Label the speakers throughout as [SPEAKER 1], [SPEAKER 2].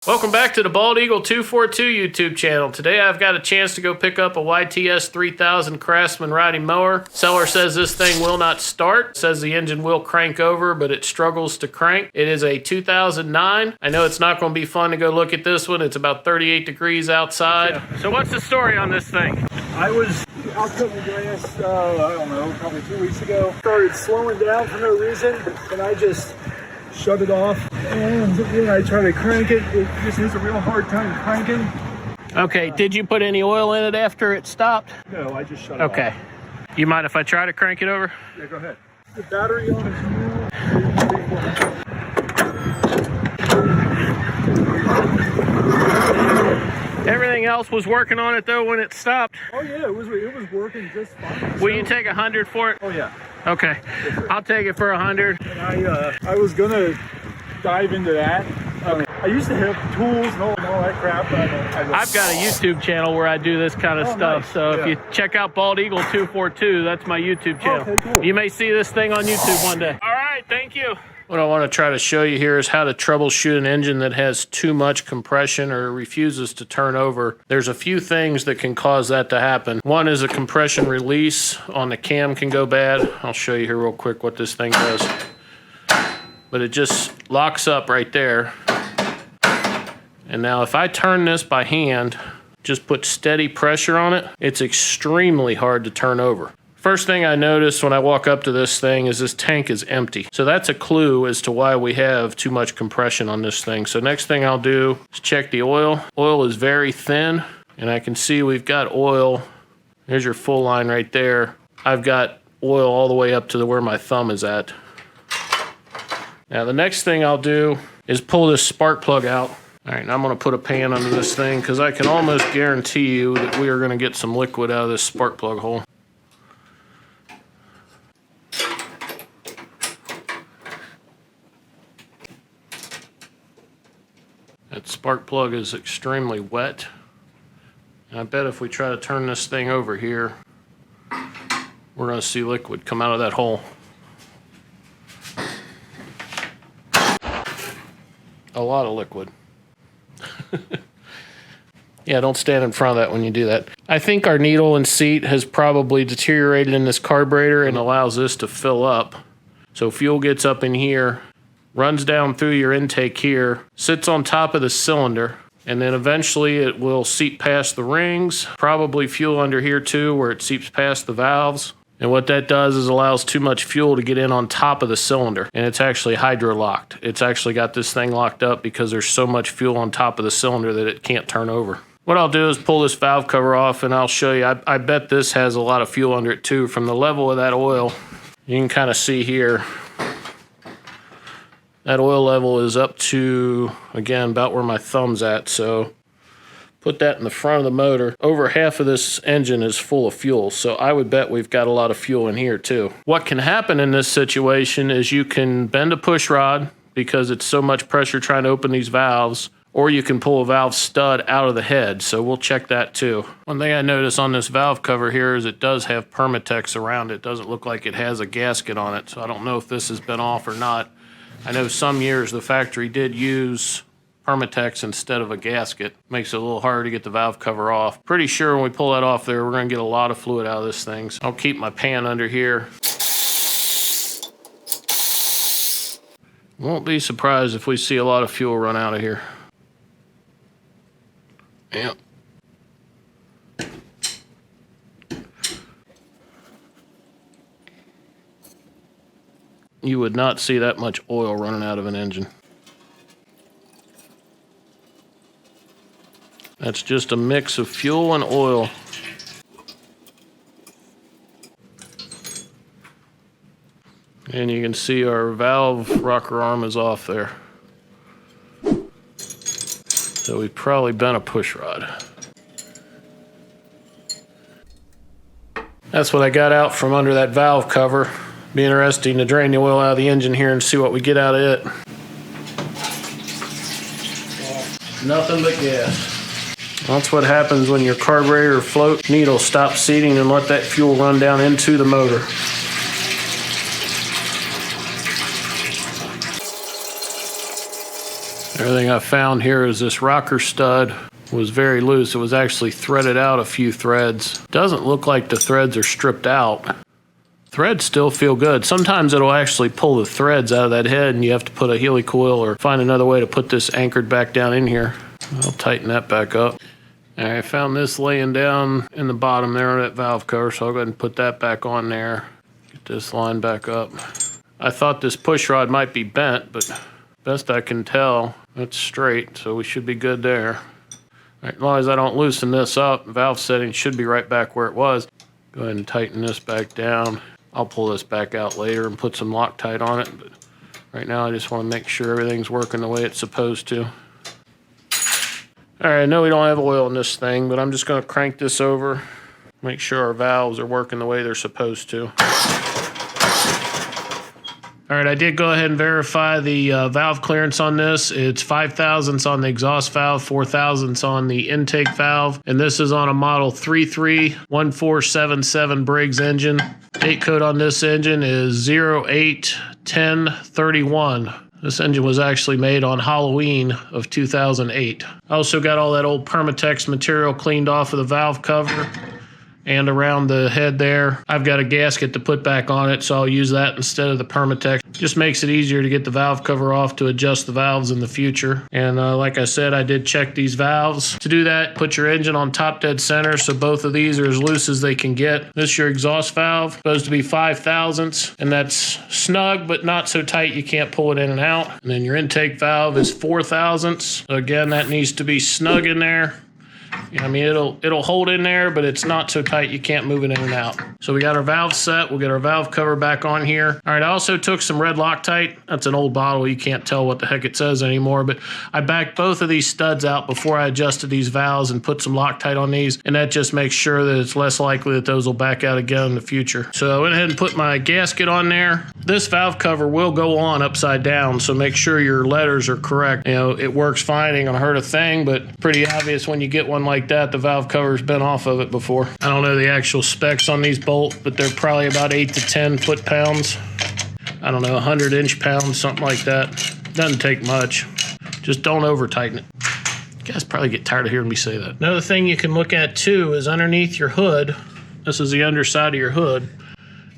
[SPEAKER 1] Welcome back to the BALDEAGLE242 YouTube channel. Today I've got a chance to go pick up a YTS 3000 Craftsman riding mower. Seller says this thing will not start. Says the engine will crank over, but it struggles to crank. It is a 2009. I know it's not going to be fun to go look at this one. It's about 38 degrees outside. Yeah. So what's the story on this thing?
[SPEAKER 2] I was out cutting the grass, I don't know, probably 2 weeks ago. Started slowing down for no reason, and I just shut it off. And when I try to crank it, it just has a real hard time cranking.
[SPEAKER 1] Okay, did you put any oil in it after it stopped?
[SPEAKER 2] No, I just shut it off.
[SPEAKER 1] Okay. You mind if I try to crank it over?
[SPEAKER 2] Yeah, go ahead. The battery on is new.
[SPEAKER 1] Everything else was working on it though when it stopped?
[SPEAKER 2] Oh yeah, it was working just fine.
[SPEAKER 1] Will you take 100 for it?
[SPEAKER 2] Oh yeah.
[SPEAKER 1] Okay, I'll take it for 100.
[SPEAKER 2] And I was gonna dive into that. I used to have tools and all that crap. But
[SPEAKER 1] I've got a YouTube channel where I do this kind of stuff.
[SPEAKER 2] Nice.
[SPEAKER 1] So
[SPEAKER 2] yeah.
[SPEAKER 1] if you check out BALDEAGLE242, that's my YouTube channel.
[SPEAKER 2] Okay, cool.
[SPEAKER 1] You may see this thing on YouTube one day. All right, thank you. What I want to try to show you here is how to troubleshoot an engine that has too much compression or refuses to turn over. There's a few things that can cause that to happen. One is a compression release on the cam can go bad. I'll show you here real quick what this thing does. But it just locks up right there. And now if I turn this by hand, just put steady pressure on it, it's extremely hard to turn over. First thing I notice when I walk up to this thing is this tank is empty. So that's a clue as to why we have too much compression on this thing. So next thing I'll do is check the oil. Oil is very thin, and I can see we've got oil. There's your full line right there. I've got oil all the way up to where my thumb is at. Now the next thing I'll do is pull this spark plug out. All right, now I'm gonna put a pan under this thing because I can almost guarantee you that we are gonna get some liquid out of this spark plug hole. That spark plug is extremely wet. And I bet if we try to turn this thing over here, we're gonna see liquid come out of that hole. A lot of liquid. Yeah, don't stand in front of that when you do that. I think our needle and seat has probably deteriorated in this carburetor and allows this to fill up. So fuel gets up in here, runs down through your intake here, sits on top of the cylinder, and then eventually it will seep past the rings, probably fuel under here too where it seeps past the valves. And what that does is allows too much fuel to get in on top of the cylinder, and it's actually hydrolocked. It's actually got this thing locked up because there's so much fuel on top of the cylinder that it can't turn over. What I'll do is pull this valve cover off and I'll show you. I bet this has a lot of fuel under it too. From the level of that oil, you can kind of see here, that oil level is up to, again, about where my thumb's at. So put that in the front of the motor. Over half of this engine is full of fuel, so I would bet we've got a lot of fuel in here too. What can happen in this situation is you can bend a push rod because it's so much pressure trying to open these valves, or you can pull a valve stud out of the head, so we'll check that too. One thing I notice on this valve cover here is it does have Permatex around it. It doesn't look like it has a gasket on it, so I don't know if this has been off or not. I know some years the factory did use Permatex instead of a gasket. Makes it a little harder to get the valve cover off. Pretty sure when we pull that off there, we're gonna get a lot of fluid out of this thing. So I'll keep my pan under here. Won't be surprised if we see a lot of fuel run out of here. Yep. You would not see that much oil running out of an engine. That's just a mix of fuel and oil. And you can see our valve rocker arm is off there. So we've probably bent a push rod. That's what I got out from under that valve cover. Be interesting to drain the oil out of the engine here and see what we get out of it. Nothing but gas. That's what happens when your carburetor float needle stops seating and let that fuel run down into the motor. Everything I found here is this rocker stud was very loose. It was actually threaded out a few threads. Doesn't look like the threads are stripped out. Threads still feel good. Sometimes it'll actually pull the threads out of that head and you have to put a helicoil or find another way to put this anchored back down in here. I'll tighten that back up. I found this laying down in the bottom there of that valve cover, so I'll go ahead and put that back on there. Get this line back up. I thought this push rod might be bent, but best I can tell, it's straight, so we should be good there. All right, as long as I don't loosen this up, valve setting should be right back where it was. Go ahead and tighten this back down. I'll pull this back out later and put some Loctite on it, but right now I just want to make sure everything's working the way it's supposed to. All right, I know we don't have oil in this thing, but I'm just going to crank this over, make sure our valves are working the way they're supposed to. All right, I did go ahead and verify the valve clearance on this. It's 5 thousandths on the exhaust valve, 4 thousandths on the intake valve, and this is on a model 331477 Briggs engine. Date code on this engine is 081031. This engine was actually made on Halloween of 2008. I also got all that old Permatex material cleaned off of the valve cover and around the head there. I've got a gasket to put back on it, so I'll use that instead of the Permatex. Just makes it easier to get the valve cover off to adjust the valves in the future. And like I said, I did check these valves. To do that, put your engine on top dead center so both of these are as loose as they can get. This is your exhaust valve, supposed to be 5 thousandths, and that's snug but not so tight you can't pull it in and out. And then your intake valve is 4 thousandths. So again, that needs to be snug in there. I mean, it'll hold in there, but it's not so tight you can't move it in and out. So we got our valve set. We'll get our valve cover back on here. All right, I also took some red Loctite. That's an old bottle. You can't tell what the heck it says anymore, but I backed both of these studs out before I adjusted these valves and put some Loctite on these, and that just makes sure that it's less likely that those will back out again in the future. So I went ahead and put my gasket on there. This valve cover will go on upside down, so make sure your letters are correct. You know, it works fine, ain't gonna hurt a thing, but pretty obvious when you get one like that, the valve cover's been off of it before. I don't know the actual specs on these bolts, but they're probably about 8 to 10 foot-pounds. I don't know, 100 inch-pounds, something like that. Doesn't take much. Just don't over-tighten it. You guys probably get tired of hearing me say that. Another thing you can look at, too, is underneath your hood. This is the underside of your hood.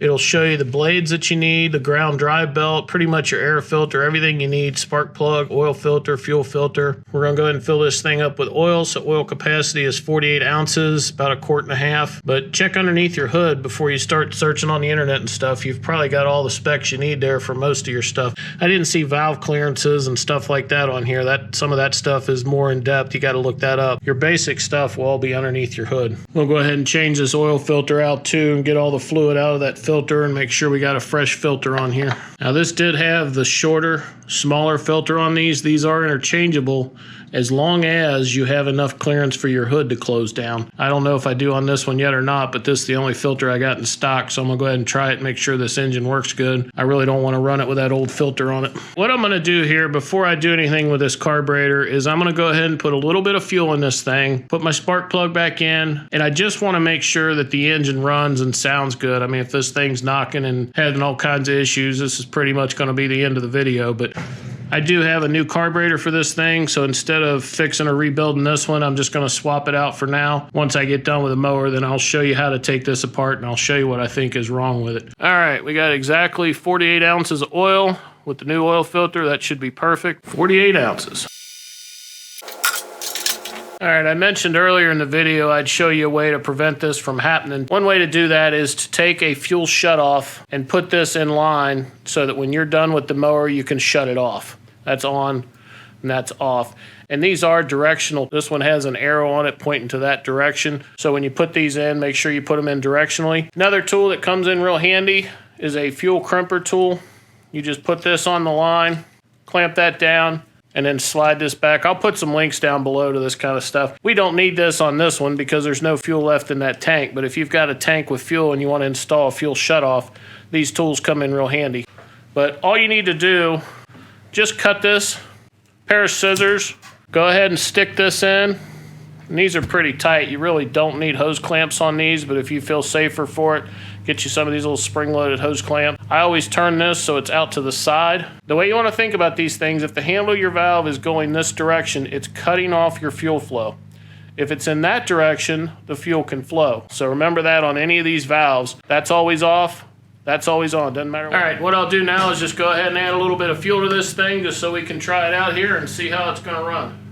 [SPEAKER 1] It'll show you the blades that you need, the ground drive belt, pretty much your air filter, everything you need, spark plug, oil filter, fuel filter. We're gonna go ahead and fill this thing up with oil. So oil capacity is 48 ounces, about 1.5 quarts. But check underneath your hood before you start searching on the internet and stuff. You've probably got all the specs you need there for most of your stuff. I didn't see valve clearances and stuff like that on here. Some of that stuff is more in depth. You gotta look that up. Your basic stuff will all be underneath your hood. We'll go ahead and change this oil filter out too and get all the fluid out of that filter and make sure we got a fresh filter on here. Now this did have the shorter, smaller filter on these. These are interchangeable as long as you have enough clearance for your hood to close down. I don't know if I do on this one yet or not, but this is the only filter I got in stock, so I'm gonna go ahead and try it and make sure this engine works good. I really don't want to run it with that old filter on it. What I'm gonna do here before I do anything with this carburetor is I'm gonna go ahead and put a little bit of fuel in this thing, put my spark plug back in, and I just want to make sure that the engine runs and sounds good. I mean, if this thing's knocking and having all kinds of issues, this is pretty much gonna be the end of the video, but I do have a new carburetor for this thing, so instead of fixing or rebuilding this one, I'm just going to swap it out for now. Once I get done with the mower, then I'll show you how to take this apart, and I'll show you what I think is wrong with it. All right, we got exactly 48 ounces of oil with the new oil filter. That should be perfect. 48 ounces. All right, I mentioned earlier in the video I'd show you a way to prevent this from happening. One way to do that is to take a fuel shutoff and put this in line so that when you're done with the mower, you can shut it off. That's on and that's off. And these are directional. This one has an arrow on it pointing to that direction. So when you put these in, make sure you put them in directionally. Another tool that comes in real handy is a fuel crimper tool. You just put this on the line, clamp that down, and then slide this back. I'll put some links down below to this kind of stuff. We don't need this on this one because there's no fuel left in that tank, but if you've got a tank with fuel and you want to install a fuel shutoff, these tools come in real handy. But all you need to do, just cut this, pair of scissors, go ahead and stick this in. And these are pretty tight. You really don't need hose clamps on these, but if you feel safer for it, Get you some of these little spring-loaded hose clamps. I always turn this so it's out to the side. The way you want to think about these things, if the handle of your valve is going this direction, it's cutting off your fuel flow. If it's in that direction, the fuel can flow. So remember that on any of these valves. That's always off, that's always on, doesn't matter what. All right, what I'll do now is just go ahead and add a little bit of fuel to this thing just so we can try it out here and see how it's gonna run.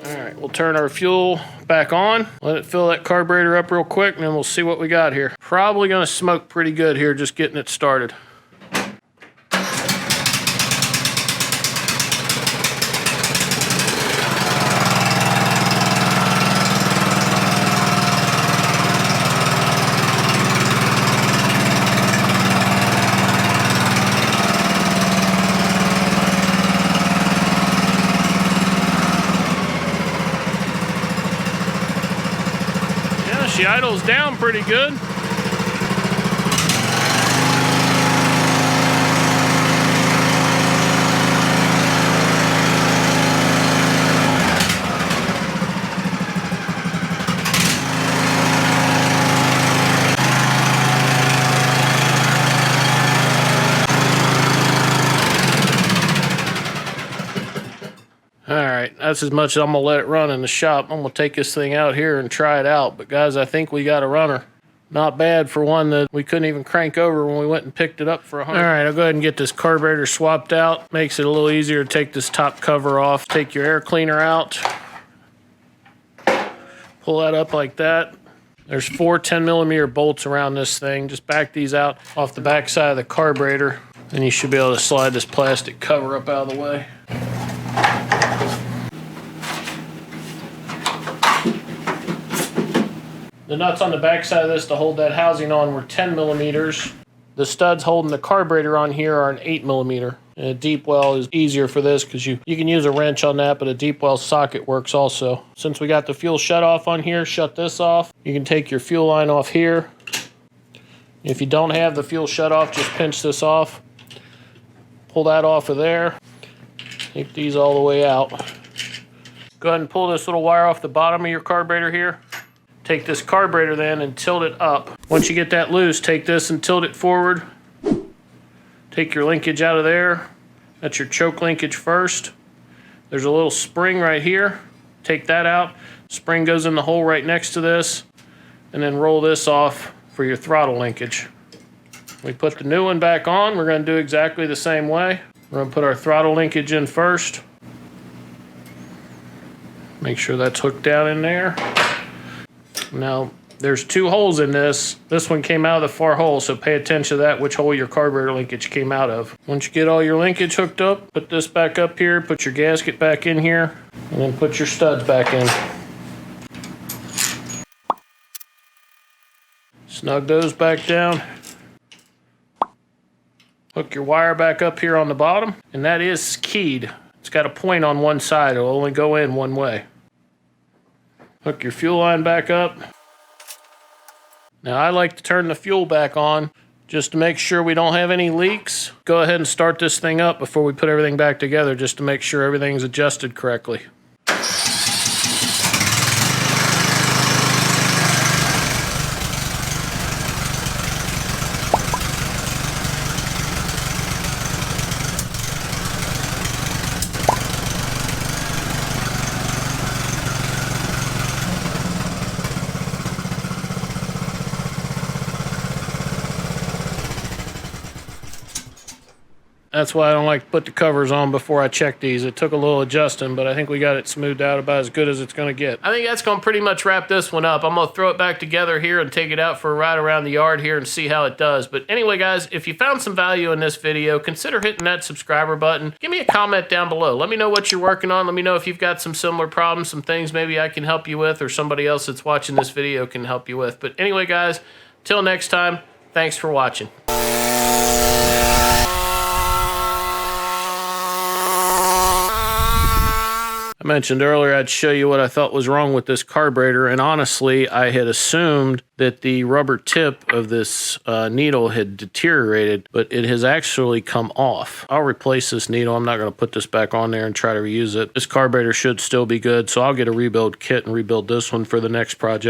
[SPEAKER 1] All right, we'll turn our fuel back on, let it fill that carburetor up real quick, and then we'll see what we got here. Probably gonna smoke pretty good here just getting it started. She idles down pretty good. Alright, that's as much as I'm going to let it run in the shop. I'm going to take this thing out here and try it out. But guys, I think we got a runner. Not bad for one that we couldn't even crank over when we went and picked it up for 100. Alright, I'll go ahead and get this carburetor swapped out. Makes it a little easier to take this top cover off. Take your air cleaner out. Pull that up like that. There's 4 10mm bolts around this thing. Just back these out off the back side of the carburetor. And you should be able to slide this plastic cover up out of the way. The nuts on the back side of this to hold that housing on were 10mm. The studs holding the carburetor on here are an 8mm. And a deep well is easier for this because you can use a wrench on that, but a deep well socket works also. Since we got the fuel shut off on here, shut this off. You can take your fuel line off here. If you don't have the fuel shut off, just pinch this off. Pull that off of there. Take these all the way out. Go ahead and pull this little wire off the bottom of your carburetor here. Take this carburetor then and tilt it up. Once you get that loose, take this and tilt it forward. Take your linkage out of there. That's your choke linkage first. There's a little spring right here. Take that out. Spring goes in the hole right next to this. And then roll this off for your throttle linkage. We put the new one back on. We're going to do exactly the same way. We're going to put our throttle linkage in first. Make sure that's hooked down in there. Now, there's 2 holes in this. This one came out of the far hole, so pay attention to that, which hole your carburetor linkage came out of. Once you get all your linkage hooked up, put this back up here, put your gasket back in here, and then put your studs back in. Snug those back down. Hook your wire back up here on the bottom, and that is keyed. It's got a point on one side. It'll only go in one way. Hook your fuel line back up. Now I like to turn the fuel back on just to make sure we don't have any leaks. Go ahead and start this thing up before we put everything back together just to make sure everything's adjusted correctly. That's why I don't like to put the covers on before I check these. It took a little adjusting, but I think we got it smoothed out about as good as it's going to get. I think that's going to pretty much wrap this one up. I'm going to throw it back together here and take it out for a ride around the yard here and see how it does. But anyway, guys, if you found some value in this video, consider hitting that subscriber button. Give me a comment down below. Let me know what you're working on. Let me know if you've got some similar problems, some things maybe I can help you with or somebody else that's watching this video can help you with. But anyway, guys, till next time, thanks for watching. I mentioned earlier I'd show you what I thought was wrong with this carburetor, and honestly, I had assumed that the rubber tip of this needle had deteriorated, but it has actually come off. I'll replace this needle. I'm not going to put this back on there and try to reuse it. This carburetor should still be good, so I'll get a rebuild kit and rebuild this one for the next project.